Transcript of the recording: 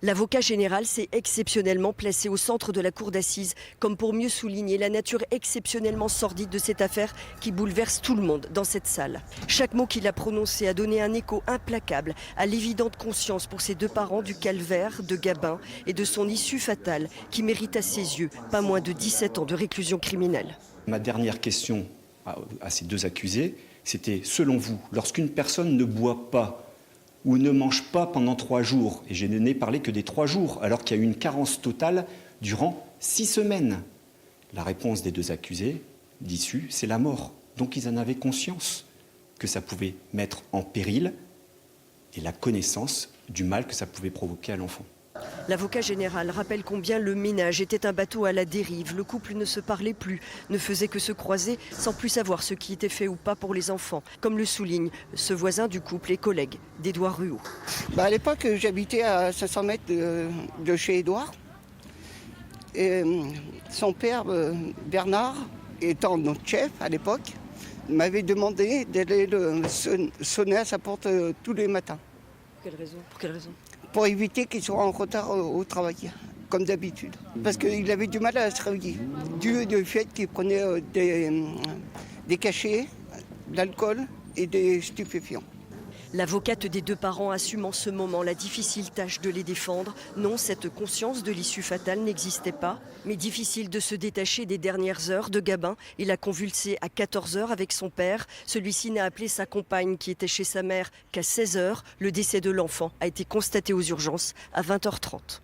L'avocat général s'est exceptionnellement placé au centre de la cour d'assises, comme pour mieux souligner la nature exceptionnellement sordide de cette affaire qui bouleverse tout le monde dans cette salle. Chaque mot qu'il a prononcé a donné un écho implacable à l'évidente conscience pour ses deux parents du calvaire de Gabin et de son issue fatale qui mérite à ses yeux pas moins de 17 ans de réclusion criminelle. Ma dernière question à ces deux accusés, c'était, selon vous, lorsqu'une personne ne boit pas ou ne mange pas pendant 3 jours, et je n'ai parlé que des 3 jours, alors qu'il y a eu une carence totale durant 6 semaines, la réponse des deux accusés d'issue, c'est la mort. Donc ils en avaient conscience que ça pouvait mettre en péril et la connaissance du mal que ça pouvait provoquer à l'enfant. L'avocat général rappelle combien le ménage était un bateau à la dérive. Le couple ne se parlait plus, ne faisait que se croiser sans plus savoir ce qui était fait ou pas pour les enfants, comme le souligne ce voisin du couple et collègue d'Édouard Ruot. À l'époque, j'habitais à 500 mètres de chez Édouard. Et son père, Bernard, étant notre chef à l'époque, m'avait demandé d'aller sonner à sa porte tous les matins. Pour quelle raison ? Pour éviter qu'il soit en retard au travail, comme d'habitude. Parce qu'il avait du mal à se réveiller, dû au fait qu'il prenait des cachets, de l'alcool et des stupéfiants. L'avocate des deux parents assume en ce moment la difficile tâche de les défendre. Non, cette conscience de l'issue fatale n'existait pas, mais difficile de se détacher des dernières heures de Gabin. Il a convulsé à 14 h avec son père. Celui-ci n'a appelé sa compagne qui était chez sa mère qu'à 16 h. Le décès de l'enfant a été constaté aux urgences à 20 h 30.